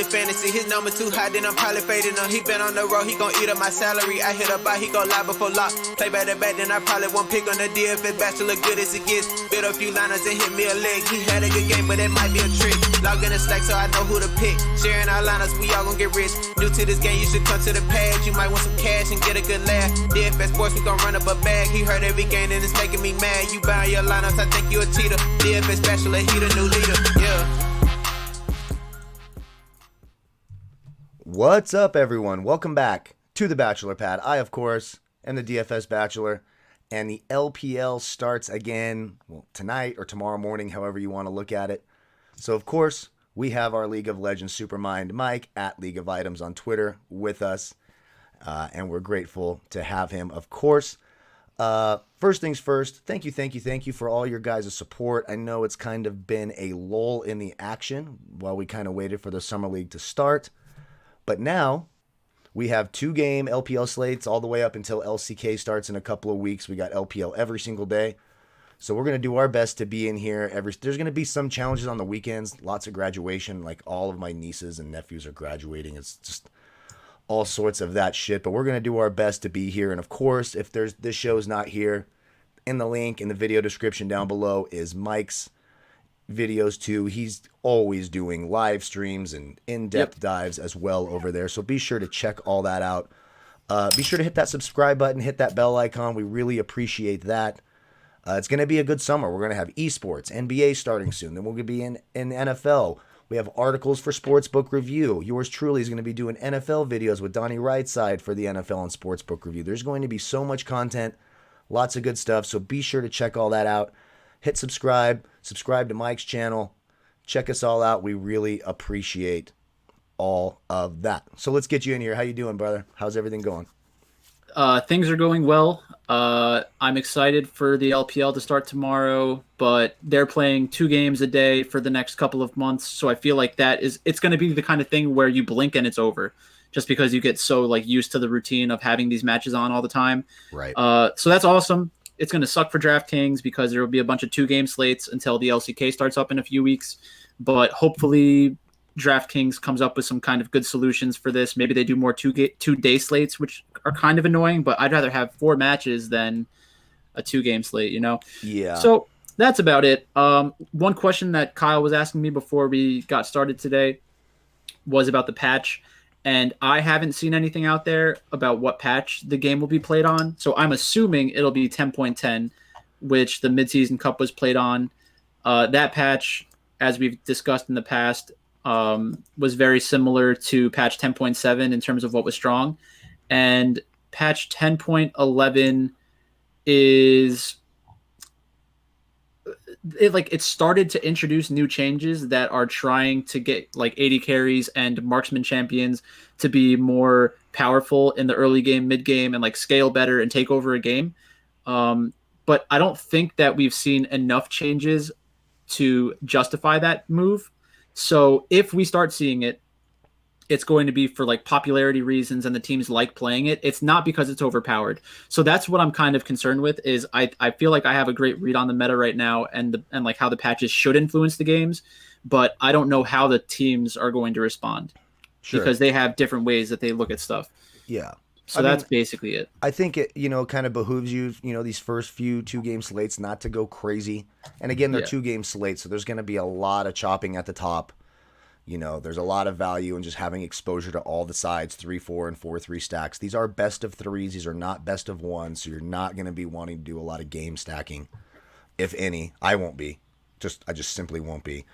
in fantasy. His number too high, then I'm probably fading him. He been on the road, he gon' eat up my salary. I hit up by, he gon' lie before lock. Play back to back, then I probably won't pick on the DFS bachelor. Good as it gets. Build a few liners and hit me a leg. He had a good game, but it might be a trick. Log in the Slack so I know who to pick. Sharing our liners, we all gon' get rich. New to this game, you should come to the pad. You might want some cash and get a good laugh. DFS sports, we gon' run up a bag. He heard every game and it's making me mad. You buying your lineups, I think you a cheater. DFS bachelor, he the new leader. Yeah. What's up, everyone? Welcome back to the Bachelor Pad. I, of course, am the DFS Bachelor, and the LPL starts again, well, tonight or tomorrow morning, however you want to look at it. So, of course, we have our League of Legends Supermind Mike at League of Items on Twitter with us, and we're grateful to have him, of course. First things first, thank you for all your guys' support. I know it's kind of been a lull in the action while we kind of waited for the Summer League to start. But now we have 2-game LPL slates all the way up until LCK starts in a couple of weeks. We got LPL every single day. So we're going to do our best to be in here. There's going to be some challenges on the weekends, lots of graduation. Like all of my nieces and nephews are graduating. It's just all sorts of that shit. But we're going to do our best to be here. And of course, if this show's not here, in the link in the video description down below is Mike's videos too. He's always doing live streams and in-depth dives as well over there, so be sure to check all that out. Be sure to hit that subscribe button, hit that bell icon. We really appreciate that. It's going to be a good summer. We're going to have esports, NBA starting soon, then we're going to be in NFL. We have articles for Sportsbook Review. Yours truly is going to be doing NFL videos with Donnie Rightside for the NFL and Sportsbook Review. There's going to be so much content, lots of good stuff, so be sure to check all that out. Hit subscribe to Mike's channel. Check us all out. We really appreciate all of that. So let's get you in here. How you doing, brother? How's everything going? Things are going well. I'm excited for the LPL to start tomorrow, but they're playing 2 games a day for the next couple of months. So I feel like it's going to be the kind of thing where you blink and it's over, just because you get so like used to the routine of having these matches on all the time. Right. So that's awesome. It's going to suck for Draftkings because there will be a bunch of 2-game slates until the LCK starts up in a few weeks. But hopefully Draftkings comes up with some kind of good solutions for this. Maybe they do more 2-day slates, which are kind of annoying, but I'd rather have 4 matches than a 2-game slate, you know? Yeah. So that's about it. One question that Kyle was asking me before we got started today was about the patch. And I haven't seen anything out there about what patch the game will be played on. So I'm assuming it'll be 10.10, which the Midseason Cup was played on. That patch, as we've discussed in the past, was very similar to patch 10.7 in terms of what was strong. And patch 10.11 is... It started to introduce new changes that are trying to get like 80 carries and marksman champions to be more powerful in the early game, mid game, and like scale better and take over a game. But I don't think that we've seen enough changes to justify that move. So if we start seeing it, it's going to be for like popularity reasons and the teams like playing it. It's not because it's overpowered. So that's what I'm kind of concerned with is I feel like I have a great read on the meta right now and like how the patches should influence the games, but I don't know how the teams are going to respond because they have different ways that they look at stuff. Yeah. So that's basically it. I think it, kind of behooves you, these first few 2-game slates not to go crazy. And again, they're 2-game slates, so there's going to be a lot of chopping at the top. There's a lot of value in just having exposure to all the sides, 3-4 and 4-3 stacks. These are best of 3s. These are not best of 1s, so you're not going to be wanting to do a lot of game stacking, if any. I won't be. I just simply won't be.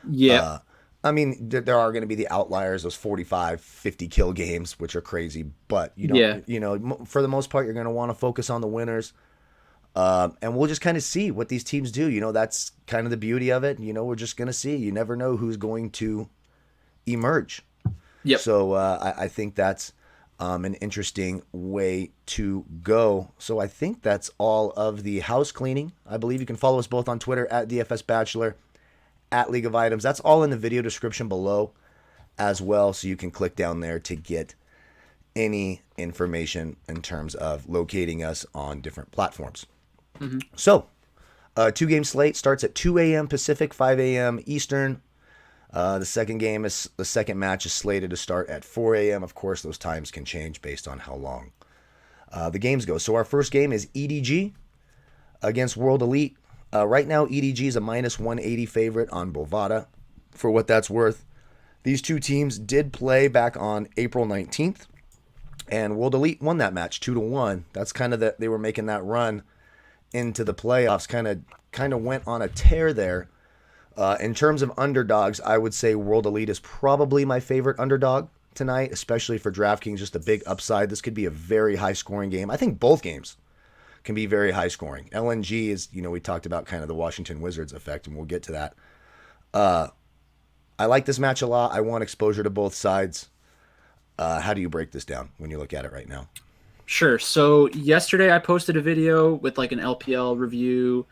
Yeah. I mean, there are going to be the outliers, those 45, 50 kill games, which are crazy. But, for the most part, you're going to want to focus on the winners. And we'll just kind of see what these teams do. That's kind of the beauty of it. We're just going to see. You never know who's going to emerge. Yep. So I think that's an interesting way to go. So I think that's all of the house cleaning. I believe you can follow us both on Twitter at DFS Bachelor, at League of Items. That's all in the video description below as well. So you can click down there to get any information in terms of locating us on different platforms. Mm-hmm. So, 2-game slate starts at 2 a.m. Pacific, 5 a.m. Eastern. The second match is slated to start at 4 a.m. Of course, those times can change based on how long the games go. So our first game is EDG against World Elite. Right now, EDG is a minus 180 favorite on Bovada. For what that's worth, these two teams did play back on April 19th, and World Elite won that match 2-1. That's kind of they were making that run into the playoffs. Kind of went on a tear there. In terms of underdogs, I would say World Elite is probably my favorite underdog tonight, especially for DraftKings. Just a big upside. This could be a very high scoring game. I think both games can be very high scoring. LNG is, we talked about kind of the Washington Wizards effect, and we'll get to that. I like this match a lot. I want exposure to both sides. How do you break this down when you look at it right now? Sure. So yesterday I posted a video with like an LPL review,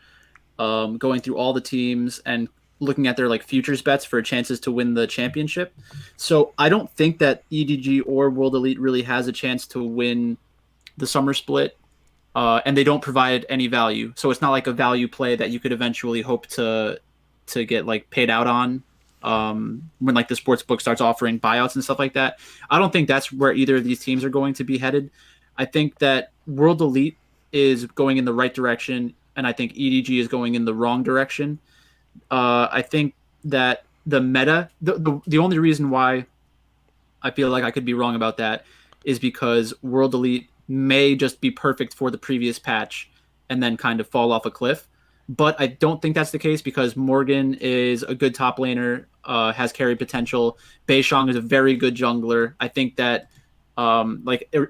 going through all the teams and looking at their like futures bets for chances to win the championship. So I don't think that EDG or World Elite really has a chance to win the summer split. And they don't provide any value. So it's not like a value play that you could eventually hope to get like paid out on when like the sports book starts offering buyouts and stuff like that. I don't think that's where either of these teams are going to be headed. I think that World Elite is going in the right direction, and I think EDG is going in the wrong direction. I think that the meta, the only reason why I feel like I could be wrong about that is because World Elite may just be perfect for the previous patch and then kind of fall off a cliff. But I don't think that's the case because Morgan is a good top laner, has carry potential. Beishong is a very good jungler. I think that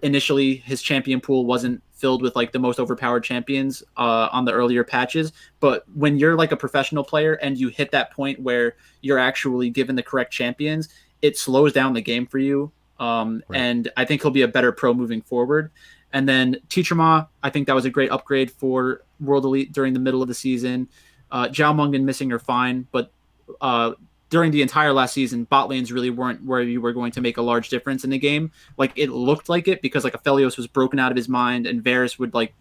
initially his champion pool wasn't filled with like the most overpowered champions on the earlier patches. But when you're like a professional player and you hit that point where you're actually given the correct champions, it slows down the game for you. Right. And I think he'll be a better pro moving forward. And then Teacher Ma, I think that was a great upgrade for World Elite during the middle of the season. Zhao Meng and Missing are fine, but during the entire last season, bot lanes really weren't where you were going to make a large difference in the game. Like it looked like it because like Aphelios was broken out of his mind and Varus would like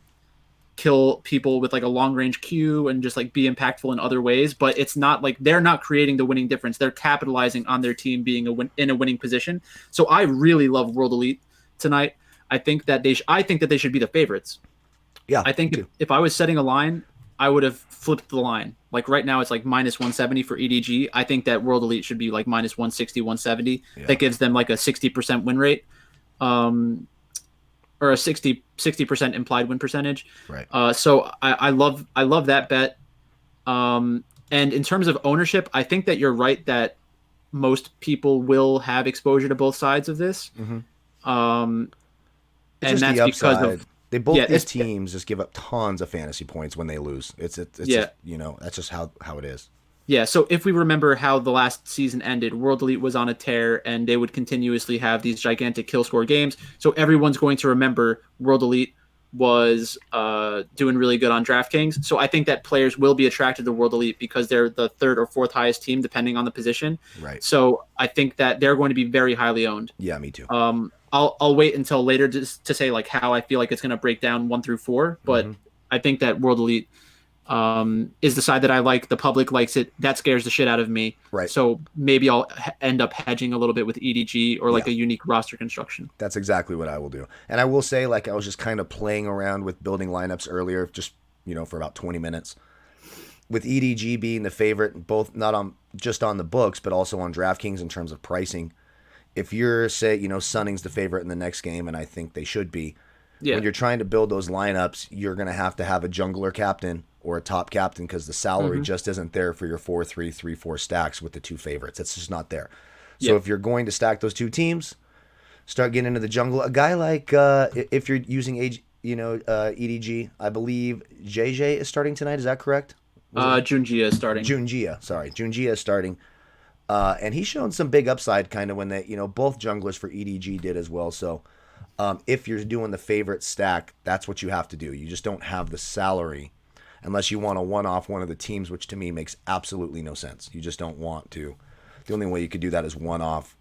kill people with like a long range Q and just like be impactful in other ways. But it's not like they're not creating the winning difference. They're capitalizing on their team being in a winning position. So I really love World Elite tonight. I think that they should be the favorites. Yeah, I think if I was setting a line, I would have flipped the line. Like right now, it's like minus 170 for EDG. I think that World Elite should be like minus 160, 170. Yeah. That gives them like a 60% win rate, or a 60% implied win percentage. Right. So I love that bet. And in terms of ownership, I think that you're right that most people will have exposure to both sides of this. Mm-hmm. And that's because of these teams just give up tons of fantasy points when they lose. It's just, that's just how it is. Yeah, so if we remember how the last season ended, World Elite was on a tear and they would continuously have these gigantic kill score games. So everyone's going to remember World Elite was doing really good on DraftKings. So I think that players will be attracted to World Elite because they're the third or fourth highest team depending on the position. Right. So I think that they're going to be very highly owned. Yeah, me too. I'll wait until later just to say like how I feel like it's going to break down 1 through 4, but I think that World Elite is the side that I like. The public likes it. That scares the shit out of me. Right. So maybe I'll end up hedging a little bit with EDG or like a unique roster construction. That's exactly what I will do. And I will say, like, I was just kind of playing around with building lineups earlier, just for about 20 minutes. With EDG being the favorite, both not just on the books, but also on DraftKings in terms of pricing. If you're, say, Sunning's the favorite in the next game, and I think they should be, when you're trying to build those lineups, you're going to have a jungler captain or a top captain because the salary just isn't there for your 4-3, 3-4 stacks with the two favorites. It's just not there. So if you're going to stack those two teams, start getting into the jungle. A guy like, if you're using EDG, I believe JJ is starting tonight. Is that correct? Junjia is starting. Junjia is starting. And he's shown some big upside kind of when they, both junglers for EDG did as well. So if you're doing the favorite stack, that's what you have to do. You just don't have the salary unless you want to one-off one of the teams, which to me makes absolutely no sense. You just don't want to. The only way you could do that is one-off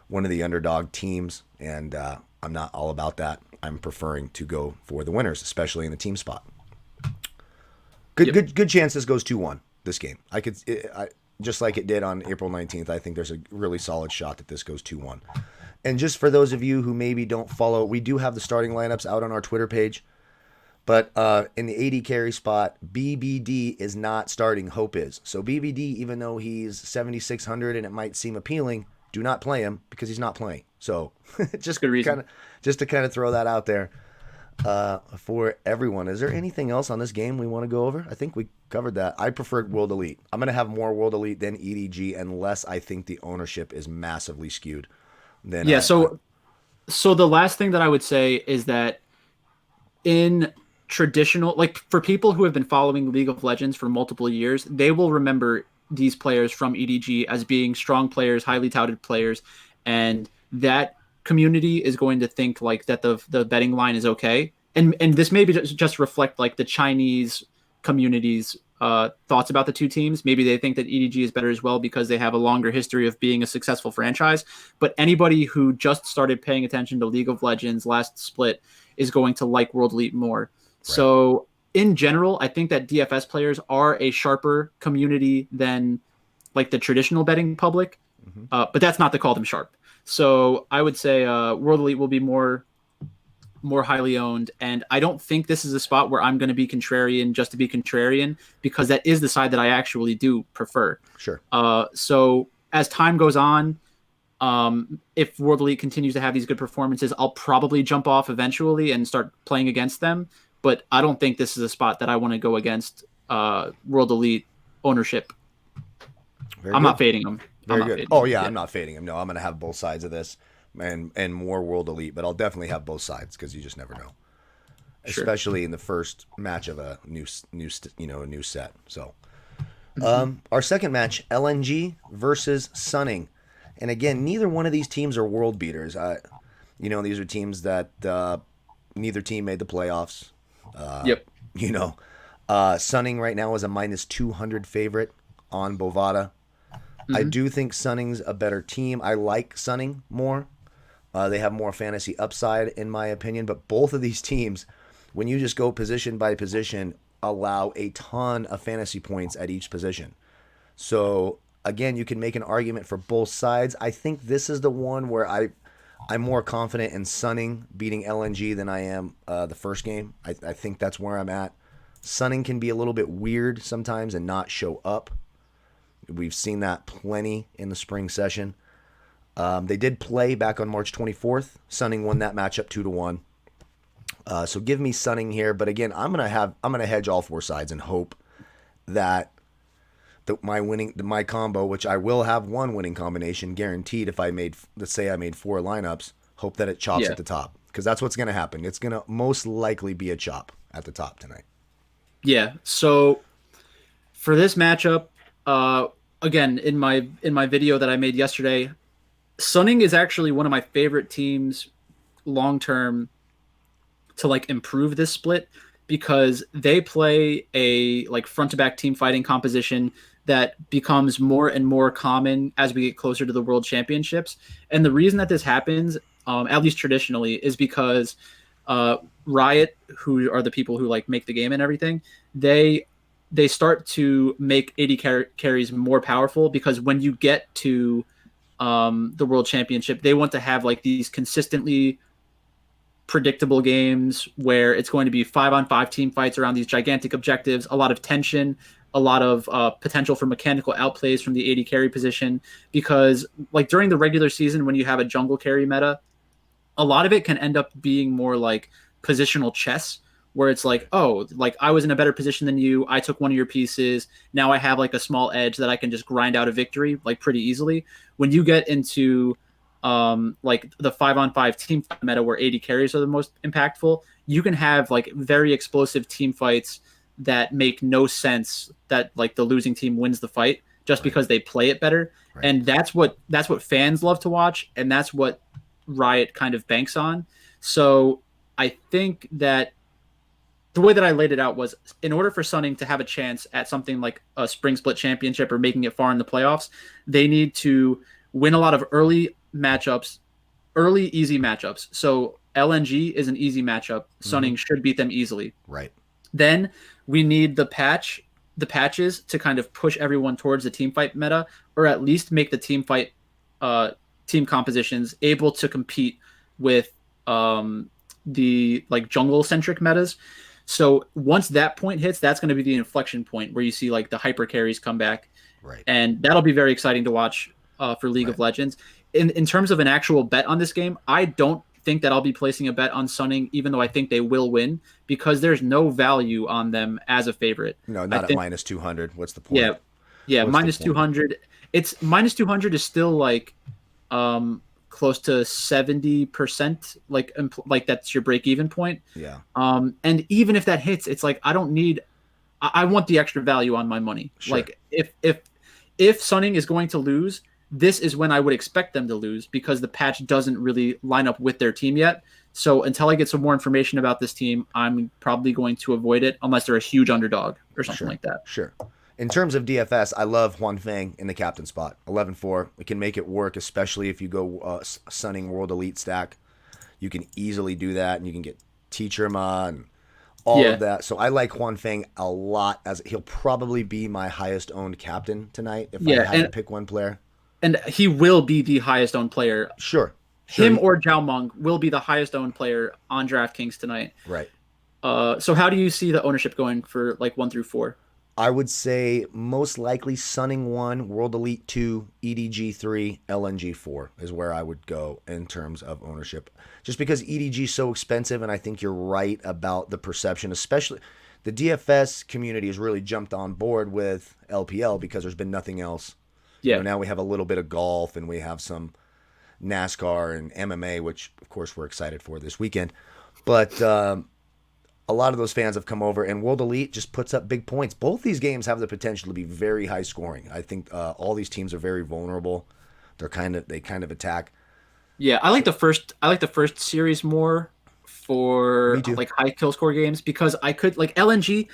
one of the underdog teams, and I'm not all about that. I'm preferring to go for the winners, especially in the team spot. Good chance this goes 2-1 this game. just like it did on April 19th. I think there's a really solid shot that this goes 2-1. And just for those of you who maybe don't follow, we do have the starting lineups out on our Twitter page. But in the 80 carry spot, BBD is not starting. Hope is. So BBD, even though he's 7,600 and it might seem appealing, do not play him because he's not playing. So just Good reason. just to kind of throw that out there for everyone. Is there anything else on this game we want to go over? I think we covered that. I preferred World Elite. I'm going to have more World Elite than EDG unless I think the ownership is massively skewed. Then yeah. So the last thing that I would say is that in traditional, like for people who have been following League of Legends for multiple years, they will remember these players from EDG as being strong players, highly touted players, and that community is going to think like that the betting line is okay. And this maybe just reflect like the Chinese community's thoughts about the two teams. Maybe they think that EDG is better as well because they have a longer history of being a successful franchise. But anybody who just started paying attention to League of Legends last split is going to like World Elite more. So in general, I think that DFS players are a sharper community than like the traditional betting public, but that's not to call them sharp. So I would say World Elite will be more highly owned, and I don't think this is a spot where I'm going to be contrarian just to be contrarian, because that is the side that I actually do prefer. Sure. So as time goes on, if World Elite continues to have these good performances, I'll probably jump off eventually and start playing against them. But I don't think this is a spot that I want to go against World Elite ownership. I'm not fading them. Very good. Oh, yeah, I'm not fading him. No, I'm going to have both sides of this and more World Elite, but I'll definitely have both sides because you just never know, especially in the first match of a new set. So our second match, LNG versus Sunning. And again, neither one of these teams are world beaters. These are teams that neither team made the playoffs. Sunning right now is a minus 200 favorite on Bovada. I do think Sunning's a better team. I like Sunning more. They have more fantasy upside, in my opinion. But both of these teams, when you just go position by position, allow a ton of fantasy points at each position. So, again, you can make an argument for both sides. I think this is the one where I'm more confident in Sunning beating LNG than I am the first game. I think that's where I'm at. Sunning can be a little bit weird sometimes and not show up. We've seen that plenty in the spring session. They did play back on March 24th. Sunning won that matchup 2-1. So give me Sunning here, but again, I'm gonna hedge all four sides and hope that my combo, which I will have one winning combination guaranteed if let's say I made 4 lineups, hope that it chops at the top, because that's what's gonna happen. It's gonna most likely be a chop at the top tonight. Yeah. So for this matchup, again, in my video that I made yesterday, Sunning is actually one of my favorite teams long term to like improve this split, because they play a like front to back team fighting composition that becomes more and more common as we get closer to the World Championships. And the reason that this happens, at least traditionally, is because Riot, who are the people who like make the game and everything, they start to make 80 carries more powerful, because when you get to the World Championship, they want to have like these consistently predictable games where it's going to be 5-on-5 team fights around these gigantic objectives, a lot of tension, a lot of potential for mechanical outplays from the 80 carry position. Because like during the regular season, when you have a jungle carry meta, a lot of it can end up being more like positional chess, where it's like, oh, like I was in a better position than you, I took one of your pieces, now I have like a small edge that I can just grind out a victory like pretty easily. When you get into like the 5-on-5 team fight meta where 80 carries are the most impactful, you can have like very explosive team fights that make no sense, that like the losing team wins the fight just because they play it better. Right. And that's what fans love to watch, and that's what Riot kind of banks on. So I think that the way that I laid it out was, in order for Sunning to have a chance at something like a spring split championship or making it far in the playoffs, they need to win a lot of early matchups, early easy matchups. So LNG is an easy matchup. Sunning should beat them easily. Right. Then we need the patch the patches to kind of push everyone towards the team fight meta, or at least make the team fight team compositions able to compete with the like jungle centric metas. So once that point hits, that's going to be the inflection point where you see like the hyper carries come back, Right. and that'll be very exciting to watch for League of Legends. In terms of an actual bet on this game, I don't think that I'll be placing a bet on Sunning, even though I think they will win, because there's no value on them as a favorite. No, not at minus 200. What's the point? Yeah, What's minus 200. It's minus 200 is still like close to 70%, like that's your break even point. Yeah. And even if that hits, it's like I don't need. I want the extra value on my money. Sure. Like if Sunning is going to lose, this is when I would expect them to lose, because the patch doesn't really line up with their team yet. So until I get some more information about this team, I'm probably going to avoid it unless they're a huge underdog or something like that. Sure. In terms of DFS, I love Juan Feng in the captain spot. 11-4. It can make it work, especially if you go Sunning World Elite stack. You can easily do that, and you can get Teacher Ma and all of that. So I like Juan Feng a lot, as he'll probably be my highest owned captain tonight if I had to pick one player. And he will be the highest owned player. Sure. Him or Zhao Meng will be the highest owned player on DraftKings tonight. Right. So how do you see the ownership going for like 1 through 4? I would say most likely Sunning 1, World Elite 2, EDG 3, LNG 4 is where I would go in terms of ownership. Just because EDG is so expensive, and I think you're right about the perception, especially the DFS community has really jumped on board with LPL because there's been nothing else. Yeah. You know, now we have a little bit of golf, and we have some NASCAR and MMA, which of course we're excited for this weekend. But a lot of those fans have come over, and World Elite just puts up big points. Both these games have the potential to be very high scoring. I think all these teams are very vulnerable. They kind of attack. Yeah, I like the first series more for like high kill score games, because I could like LNG.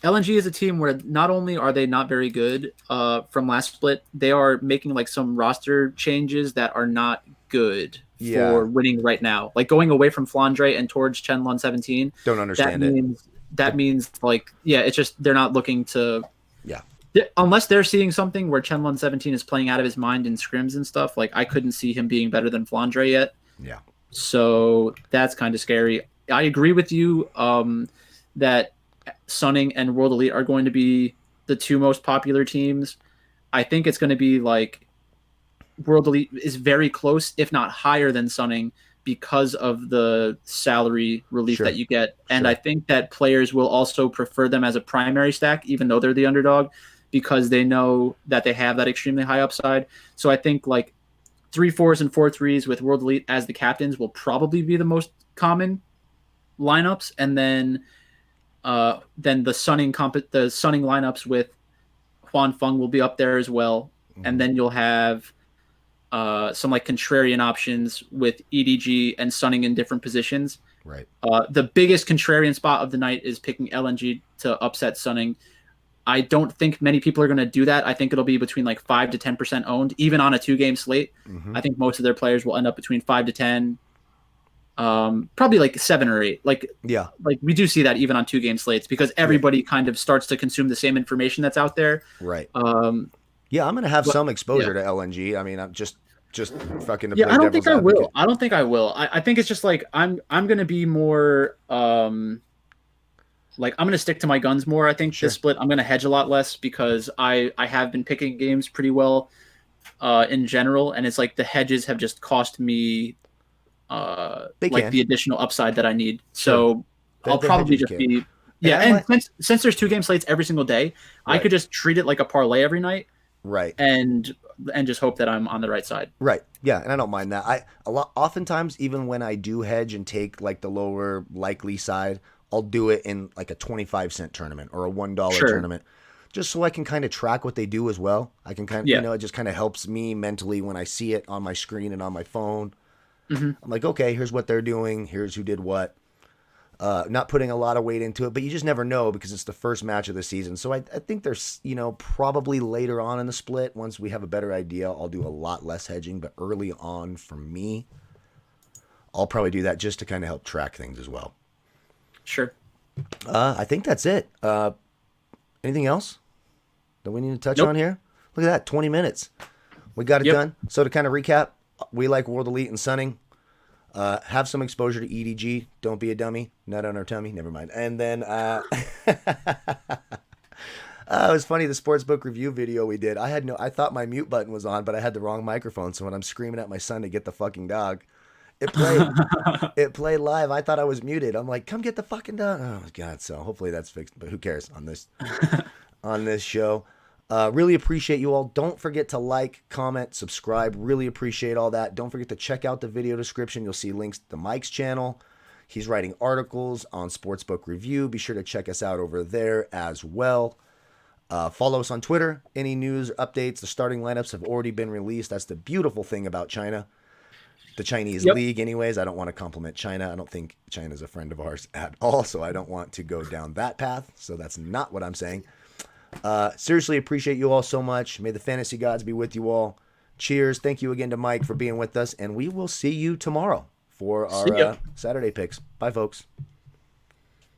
LNG is a team where not only are they not very good from last split, they are making like some roster changes that are not good for winning right now. Like going away from Flandre and towards Chenlong 17. Don't understand That means like, it's just they're not looking to. Yeah. Unless they're seeing something where Chenlong 17 is playing out of his mind in scrims and stuff, like I couldn't see him being better than Flandre yet. Yeah. So that's kind of scary. I agree with you that Sunning and World Elite are going to be the two most popular teams. I think it's going to be like World Elite is very close, if not higher than Sunning, because of the salary relief that you get. And I think that players will also prefer them as a primary stack, even though they're the underdog, because they know that they have that extremely high upside. So I think like 3-4s and 4-3s with World Elite as the captains will probably be the most common lineups. And then the Sunning lineups with Juan Feng will be up there as well. Mm-hmm. And then you'll have some like contrarian options with EDG and Sunning in different positions. Right. The biggest contrarian spot of the night is picking LNG to upset Sunning. I don't think many people are going to do that. I think it'll be between like 5 to 10% owned, even on a 2-game slate. Mm-hmm. I think most of their players will end up between 5 to 10. Probably like 7 or 8. Like we do see that even on 2-game slates, because everybody kind of starts to consume the same information that's out there. Right. I'm going to have some exposure to LNG. I mean, I'm just fucking. I don't think I will. I don't think I will. I think it's just like I'm going to be more like I'm going to stick to my guns more. I think this split I'm going to hedge a lot less, because I have been picking games pretty well in general, and it's like the hedges have just cost me the additional upside that I need. So I'll probably just be and since there's 2-game slates every single day, I could just treat it like a parlay every night. Right. And just hope that I'm on the right side. Right. Yeah, and I don't mind that. Oftentimes, even when I do hedge and take like the lower likely side, I'll do it in like a 25-cent tournament or a $1 tournament, just so I can kind of track what they do as well. I can kind of, it just kind of helps me mentally when I see it on my screen and on my phone. Mm-hmm. I'm like, okay, here's what they're doing. Here's who did what. Not putting a lot of weight into it, but you just never know, because it's the first match of the season. So I think there's, probably later on in the split, once we have a better idea, I'll do a lot less hedging. But early on for me, I'll probably do that just to kind of help track things as well. Sure. I think that's it. Anything else? that we need to touch Nope. on here? Look at that, 20 minutes. We got it Yep. done. So to kind of recap, we like World Elite and Sunning. Have some exposure to EDG. Don't be a dummy. Nut on our tummy. Never mind. And then it was funny, the sportsbook review video we did. I thought my mute button was on, but I had the wrong microphone. So when I'm screaming at my son to get the fucking dog, it played. It played live. I thought I was muted. I'm like, come get the fucking dog. Oh god. So hopefully that's fixed. But who cares on this show. Really appreciate you all. Don't forget to like, comment, subscribe. Really appreciate all that. Don't forget to check out the video description. You'll see links to Mike's channel. He's writing articles on Sportsbook Review. Be sure to check us out over there as well. Follow us on Twitter. Any news updates, the starting lineups have already been released. That's the beautiful thing about China. The Chinese league anyways. I don't want to compliment China. I don't think China's a friend of ours at all, so I don't want to go down that path. So that's not what I'm saying. Seriously appreciate you all so much. May the fantasy gods be with you all. Cheers. Thank you again to Mike for being with us, and we will see you tomorrow for our Saturday picks. Bye, folks.